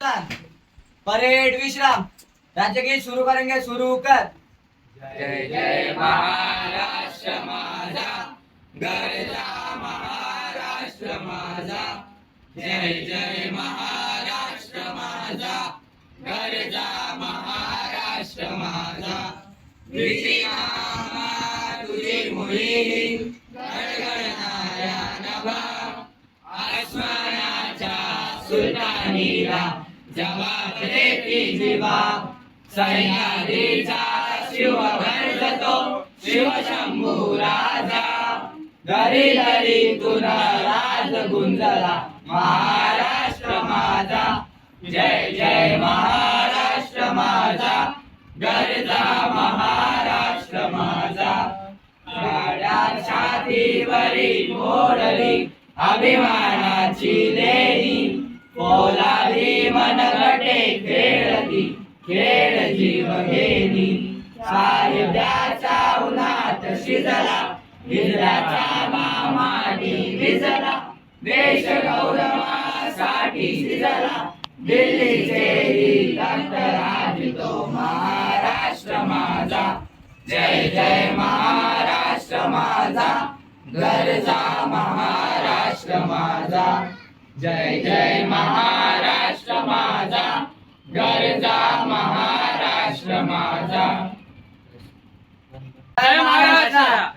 Parade विश्राम। राज्यगीत शुरू करेंगे, शुरू कर। जय जय महाराष्ट्र माझा, गरजा महाराष्ट्र माझा। जय जय महाराष्ट्र माझा, गरजा महाराष्ट्र माझा। विश्रामा तुझी मुली गणगणणाऱ्या नभा, आसमानाच्या सुलतानीला जबाब देती जिवा। सह्याद्रीचा शिव गरजतो शिवशंभू राजा, दरी दरीतून राज गुंजला महाराष्ट्र माझा। जय जय महाराष्ट्र माझा, गरजा महाराष्ट्र माझा। गाड्या छातीवरी मोडली अभिमानाची लेणी, पोलादी मनगटे खेळती खेळ जीव घेणी। साहेब्याच्या उन्हात शिजला हिजल्याचा मामाटी विजला, देश गौरवासाठी शिजला दिल्लीचे तख्त राजतो महाराष्ट्र माझा। जय जय महाराष्ट्र माझा, गरजा महाराष्ट्र माझा। जय जय महाराष्ट्र माझा, गरजा महाराष्ट्र माझा। जय महाराष्ट्र।